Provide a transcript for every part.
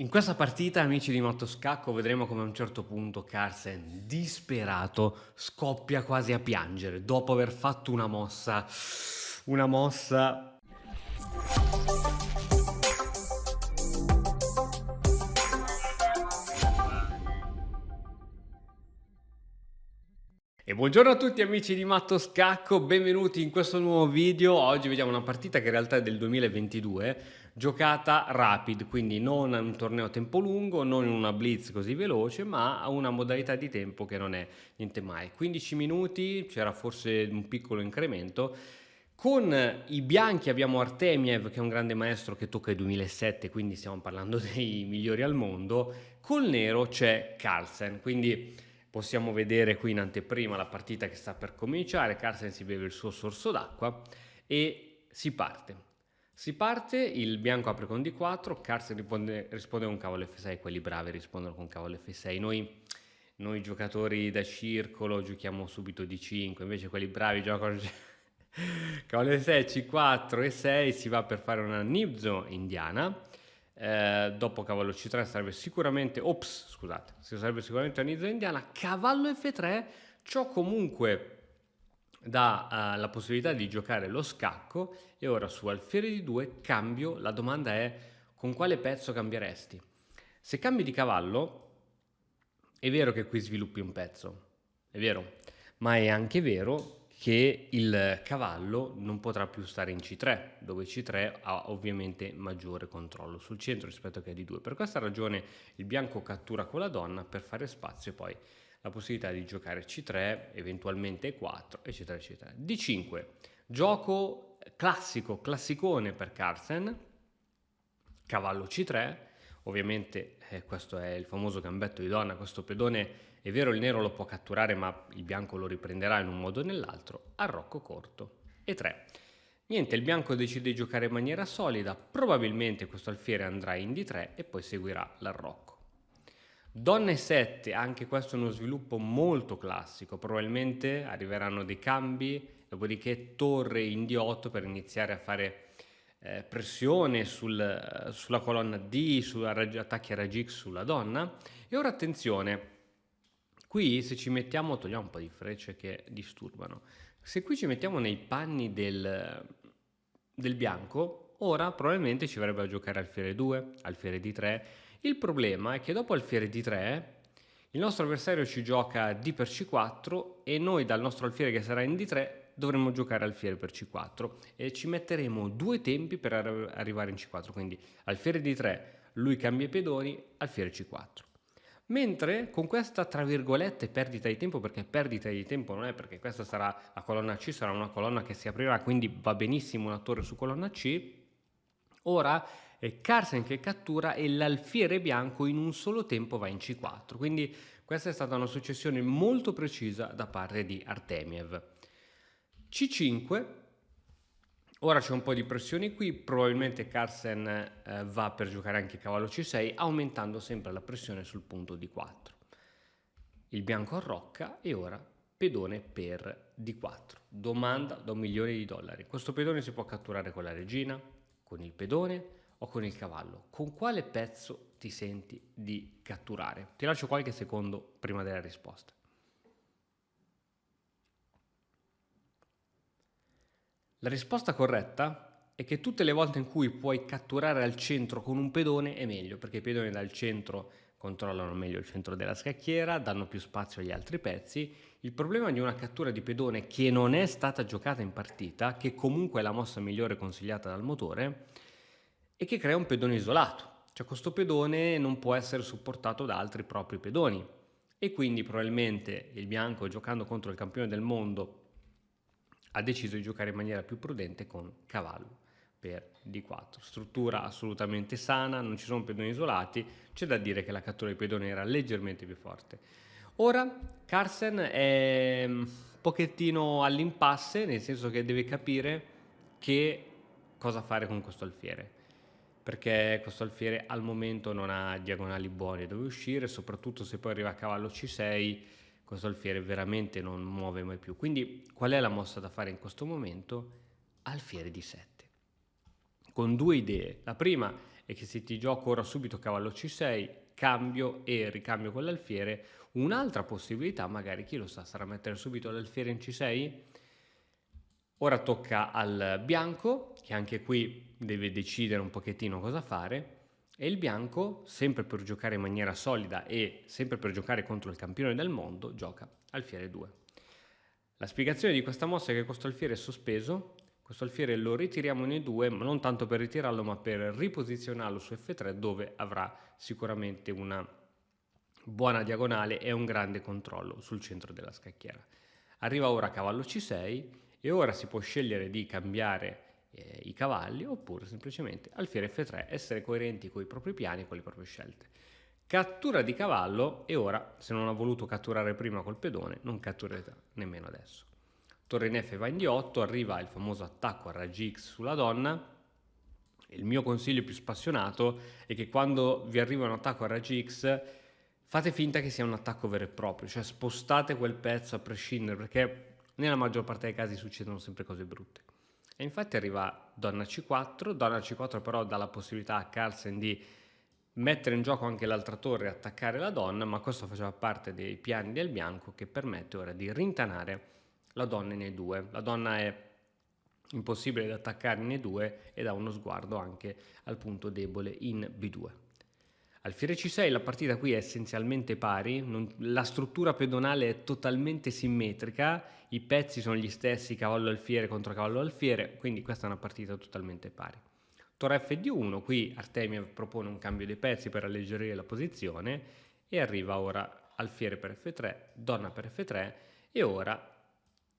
In questa partita, amici di Mottoscacco, vedremo come a un certo punto Carlsen, disperato, scoppia quasi a piangere dopo aver fatto una mossa. Una mossa. E buongiorno a tutti amici di Mattoscacco, benvenuti in questo nuovo video. Oggi vediamo una partita che in realtà è del 2022, giocata rapid, quindi non un torneo a tempo lungo, non in una blitz così veloce, ma a una modalità di tempo che non è niente mai. 15 minuti, c'era forse un piccolo incremento. Con i bianchi abbiamo Artemiev, che è un grande maestro che tocca il 2007, quindi stiamo parlando dei migliori al mondo. Col nero c'è Carlsen, quindi possiamo vedere qui in anteprima la partita che sta per cominciare. Carlsen si beve il suo sorso d'acqua e si parte. Si parte, il bianco apre con D4, Carlsen risponde con cavolo F6, quelli bravi rispondono con cavolo F6. Noi giocatori da circolo giochiamo subito D5, invece quelli bravi giocano cavolo F6, C4 e 6, si va per fare una Nibzo indiana. Dopo cavallo C3 sarebbe sicuramente, sarebbe sicuramente una Nibzo indiana. Cavallo F3, ciò comunque dà la possibilità di giocare lo scacco. E ora su alfiere di 2 cambio. La domanda è: con quale pezzo cambieresti? Se cambi di cavallo, è vero che qui sviluppi un pezzo, è vero, ma è anche vero che il cavallo non potrà più stare in C3, dove C3 ha ovviamente maggiore controllo sul centro rispetto che a D2. Per questa ragione il bianco cattura con la donna per fare spazio e poi la possibilità di giocare C3, eventualmente E4, eccetera, eccetera. D5, gioco classico, classicone per Carlsen, cavallo C3, ovviamente questo è il famoso gambetto di donna, questo pedone è vero il nero lo può catturare ma il bianco lo riprenderà in un modo o nell'altro, arrocco corto e 3. Niente, il bianco decide di giocare in maniera solida, probabilmente questo alfiere andrà in D3 e poi seguirà l'arrocco. Donna E7, anche questo è uno sviluppo molto classico, probabilmente arriveranno dei cambi, dopodiché torre in D8 per iniziare a fare pressione sulla colonna D, su attacchi a raggi X sulla donna. E ora attenzione, qui se ci mettiamo, togliamo un po' di frecce che disturbano, se qui ci mettiamo nei panni del bianco, ora probabilmente ci verrebbe a giocare alfiere 2, alfiere D3. Il problema è che dopo alfiere D3 il nostro avversario ci gioca D per C4 e noi dal nostro alfiere che sarà in D3 dovremmo giocare alfiere per C4 e ci metteremo 2 tempi per arrivare in C4, quindi alfiere D3, lui cambia i pedoni, alfiere C4. Mentre con questa tra virgolette perdita di tempo, perché perdita di tempo non è, perché questa sarà la colonna C, sarà una colonna che si aprirà, quindi va benissimo una torre su colonna C, ora è Carlsen che cattura e l'alfiere bianco in un solo tempo va in C4, quindi questa è stata una successione molto precisa da parte di Artemiev. C5, ora c'è un po' di pressione qui, probabilmente Carlsen va per giocare anche cavallo C6, aumentando sempre la pressione sul punto D4. Il bianco arrocca e ora pedone per D4. Domanda da $1.000.000. Questo pedone si può catturare con la regina, con il pedone o con il cavallo. Con quale pezzo ti senti di catturare? Ti lascio qualche secondo prima della risposta. La risposta corretta è che tutte le volte in cui puoi catturare al centro con un pedone è meglio, perché i pedoni dal centro controllano meglio il centro della scacchiera, danno più spazio agli altri pezzi. Il problema di una cattura di pedone che non è stata giocata in partita, che comunque è la mossa migliore consigliata dal motore, è che crea un pedone isolato. Cioè questo pedone non può essere supportato da altri propri pedoni e quindi probabilmente il bianco, giocando contro il campione del mondo, ha deciso di giocare in maniera più prudente con cavallo per D4. Struttura assolutamente sana, non ci sono pedoni isolati, c'è da dire che la cattura di pedone era leggermente più forte. Ora Carlsen è un pochettino all'impasse, nel senso che deve capire che cosa fare con questo alfiere, perché questo alfiere al momento non ha diagonali buone dove uscire, soprattutto se poi arriva a cavallo C6 questo alfiere veramente non muove mai più. Quindi qual è la mossa da fare in questo momento? Alfiere D7, con due idee. La prima è che se ti gioco ora subito cavallo C6, cambio e ricambio con l'alfiere, un'altra possibilità magari, chi lo sa, sarà mettere subito l'alfiere in C6. Ora tocca al bianco, che anche qui deve decidere un pochettino cosa fare, e il bianco, sempre per giocare in maniera solida e sempre per giocare contro il campione del mondo, gioca alfiere 2. La spiegazione di questa mossa è che questo alfiere è sospeso, questo alfiere lo ritiriamo in E2, ma non tanto per ritirarlo, ma per riposizionarlo su F3, dove avrà sicuramente una buona diagonale e un grande controllo sul centro della scacchiera. Arriva ora cavallo C6 e ora si può scegliere di cambiare i cavalli oppure semplicemente alfiere F3, essere coerenti con i propri piani e con le proprie scelte. Cattura di cavallo e ora, se non ha voluto catturare prima col pedone, non catturerà nemmeno adesso. Torre in F va in D8, arriva il famoso attacco a raggi X sulla donna. Il mio consiglio più spassionato è che quando vi arriva un attacco a raggi X fate finta che sia un attacco vero e proprio, cioè spostate quel pezzo a prescindere, perché nella maggior parte dei casi succedono sempre cose brutte. E infatti arriva donna C4 però dà la possibilità a Carlsen di mettere in gioco anche l'altra torre e attaccare la donna, ma questo faceva parte dei piani del bianco che permette ora di rintanare la donna in E2. La donna è impossibile da attaccare in E2 e dà uno sguardo anche al punto debole in B2. Alfiere C6 la partita qui è essenzialmente pari, la struttura pedonale è totalmente simmetrica, i pezzi sono gli stessi, cavallo alfiere contro cavallo alfiere, quindi questa è una partita totalmente pari. Torre Fd1, qui Artemiev propone un cambio dei pezzi per alleggerire la posizione e arriva ora alfiere per F3, donna per F3 e ora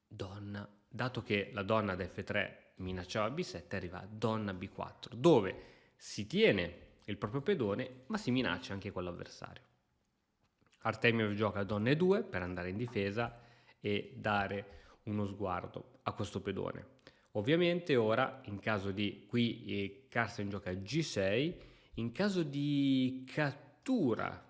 donna, dato che la donna da F3 minacciava B7, arriva donna B4, dove si tiene il proprio pedone ma si minaccia anche quello avversario. Artemiev gioca donna E2 per andare in difesa e dare uno sguardo a questo pedone. Ovviamente ora in caso di qui Carlsen gioca G6, in caso di cattura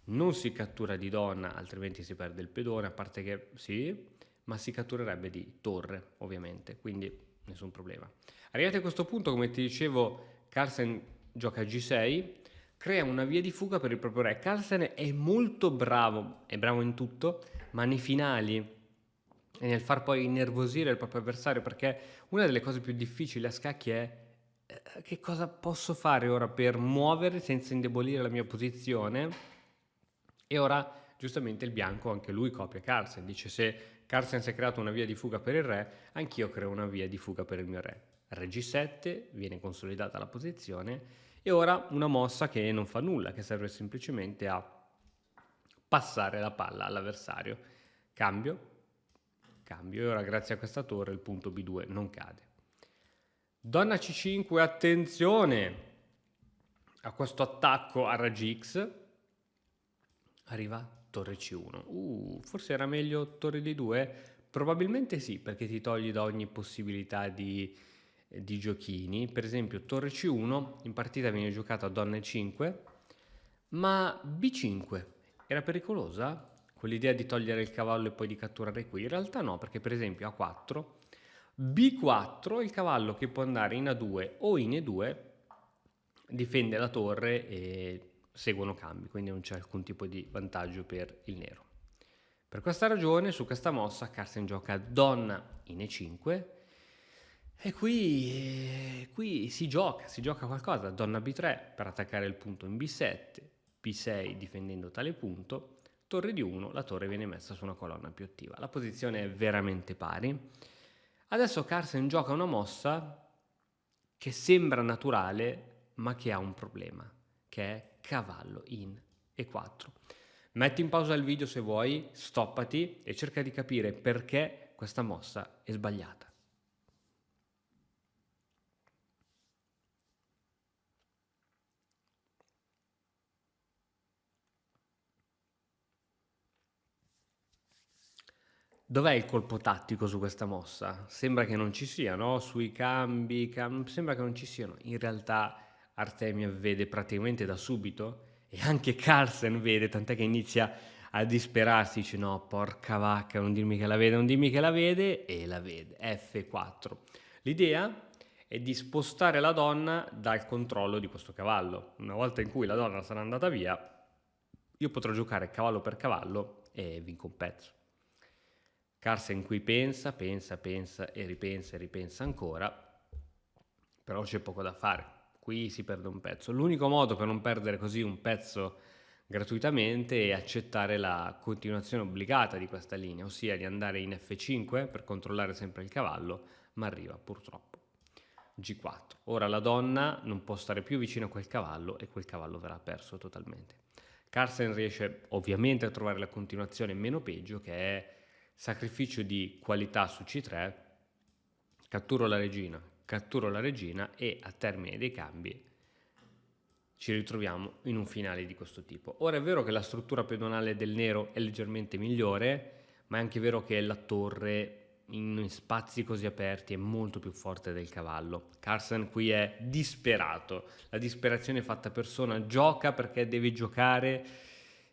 non si cattura di donna, altrimenti si perde il pedone, a parte che sì, ma si catturerebbe di torre ovviamente, quindi nessun problema. Arrivati a questo punto, come ti dicevo, Carlsen gioca G6, crea una via di fuga per il proprio re. Carlsen è molto bravo, è bravo in tutto, ma nei finali e nel far poi innervosire il proprio avversario, perché una delle cose più difficili a scacchi è che cosa posso fare ora per muovere senza indebolire la mia posizione. E ora giustamente il bianco anche lui copia Carlsen, dice se Carlsen si è creato una via di fuga per il re, anch'io creo una via di fuga per il mio re. Re G7, viene consolidata la posizione e ora una mossa che non fa nulla, che serve semplicemente a passare la palla all'avversario. Cambio e ora grazie a questa torre il punto B2 non cade. Donna C5, attenzione a questo attacco a raggi X, arriva torre C1. Forse era meglio torre D2? Probabilmente sì, perché ti togli da ogni possibilità di giochini. Per esempio torre C1 in partita viene giocata donna E5, ma B5 era pericolosa? Quell'idea di togliere il cavallo e poi di catturare qui? In realtà no, perché per esempio A4, B4, il cavallo che può andare in A2 o in E2 difende la torre e seguono cambi, quindi non c'è alcun tipo di vantaggio per il nero. Per questa ragione, su questa mossa, Carlsen gioca donna in E5 e qui si gioca qualcosa, donna B3 per attaccare il punto in B7, B6 difendendo tale punto, torre di 1, la torre viene messa su una colonna più attiva. La posizione è veramente pari. Adesso Carlsen gioca una mossa che sembra naturale, ma che ha un problema, che è cavallo in E4. Metti in pausa il video se vuoi, stoppati e cerca di capire perché questa mossa è sbagliata. Dov'è il colpo tattico su questa mossa? Sembra che non ci sia, no? Sui cambi, sembra che non ci siano. In realtà Artemiev vede praticamente da subito e anche Carlsen vede, tant'è che inizia a disperarsi, dice no, porca vacca, non dirmi che la vede, non dirmi che la vede, e la vede, F4. L'idea è di spostare la donna dal controllo di questo cavallo. Una volta in cui la donna sarà andata via, io potrò giocare cavallo per cavallo e vinco un pezzo. Carlsen qui pensa e ripensa ancora, però c'è poco da fare. Qui si perde un pezzo. L'unico modo per non perdere così un pezzo gratuitamente è accettare la continuazione obbligata di questa linea, ossia di andare in F5 per controllare sempre il cavallo, ma arriva purtroppo G4. Ora la donna non può stare più vicino a quel cavallo e quel cavallo verrà perso totalmente. Carlsen riesce ovviamente a trovare la continuazione meno peggio, che è sacrificio di qualità su C3, catturo la regina e a termine dei cambi ci ritroviamo in un finale di questo tipo. Ora è vero che la struttura pedonale del nero è leggermente migliore, ma è anche vero che la torre in spazi così aperti è molto più forte del cavallo. Carlsen qui è disperato, la disperazione fatta persona, gioca perché deve giocare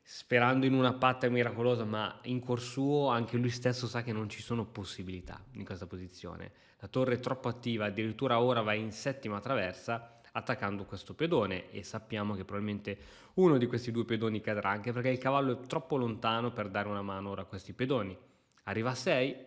sperando in una patta miracolosa, ma in cuor suo anche lui stesso sa che non ci sono possibilità in questa posizione. La torre è troppo attiva, addirittura ora va in settima traversa attaccando questo pedone e sappiamo che probabilmente uno di questi due pedoni cadrà, anche perché il cavallo è troppo lontano per dare una mano ora a questi pedoni. Arriva a 6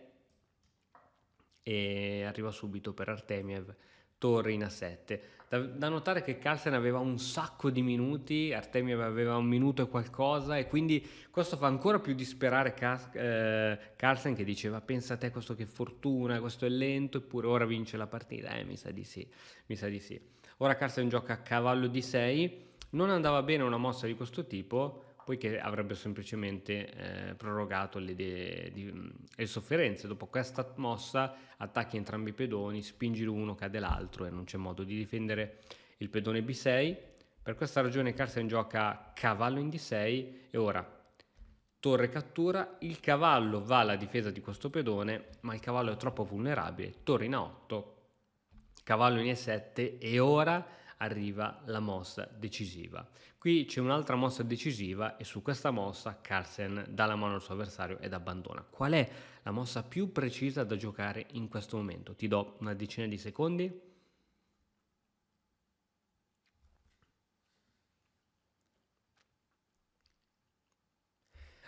e arriva subito per Artemiev, torre in A7. Da notare che Carlsen aveva un sacco di minuti, Artemiev aveva un minuto e qualcosa, e quindi questo fa ancora più disperare Carlsen, che diceva pensa a te questo che fortuna, questo è lento, eppure ora vince la partita. Mi sa di sì. Ora Carlsen gioca a cavallo D6, non andava bene una mossa di questo tipo, poiché avrebbe semplicemente prorogato le sofferenze. Dopo questa mossa attacchi entrambi i pedoni, spingi l'uno, cade l'altro e non c'è modo di difendere il pedone B6. Per questa ragione Carlsen gioca cavallo in D6 e ora torre cattura, il cavallo va alla difesa di questo pedone, ma il cavallo è troppo vulnerabile, torre in A8, cavallo in E7 e ora arriva la mossa decisiva. Qui c'è un'altra mossa decisiva e su questa mossa Carlsen dà la mano al suo avversario ed abbandona. Qual è la mossa più precisa da giocare in questo momento? Ti do una decina di secondi.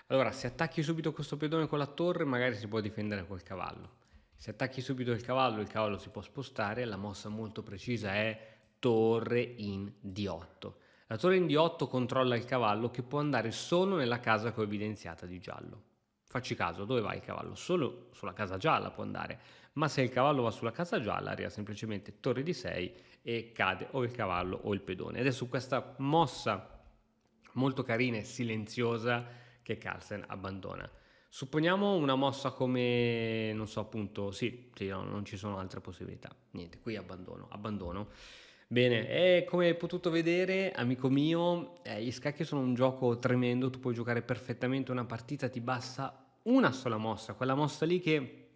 Allora, se attacchi subito questo pedone con la torre, magari si può difendere col cavallo. Se attacchi subito il cavallo si può spostare. La mossa molto precisa è torre in D8. La torre in D8 controlla il cavallo, che può andare solo nella casa che ho evidenziata di giallo. Facci caso, dove va il cavallo? Solo sulla casa gialla può andare, ma se il cavallo va sulla casa gialla arriva semplicemente torre di 6 e cade o il cavallo o il pedone. Ed è su questa mossa molto carina e silenziosa che Carlsen abbandona. Supponiamo una mossa come, non so, appunto, sì, no, non ci sono altre possibilità. Niente, qui abbandono. Bene, e come hai potuto vedere, amico mio, gli scacchi sono un gioco tremendo, tu puoi giocare perfettamente una partita, ti basta una sola mossa, quella mossa lì che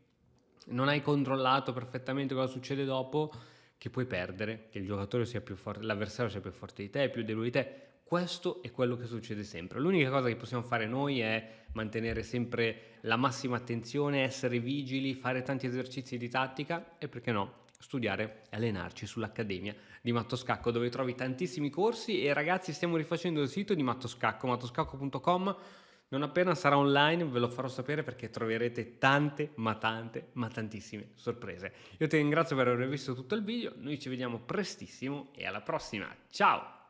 non hai controllato perfettamente cosa succede dopo, che puoi perdere, che il giocatore sia più forte, l'avversario sia più forte di te, più debole di te. Questo è quello che succede sempre. L'unica cosa che possiamo fare noi è mantenere sempre la massima attenzione, essere vigili, fare tanti esercizi di tattica e, perché no, studiare e allenarci sull'Accademia di Mattoscacco, dove trovi tantissimi corsi. E ragazzi, stiamo rifacendo il sito di Mattoscacco, mattoscacco.com. Non appena sarà online ve lo farò sapere, perché troverete tante, ma tantissime sorprese. Io ti ringrazio per aver visto tutto il video, noi ci vediamo prestissimo e alla prossima, ciao!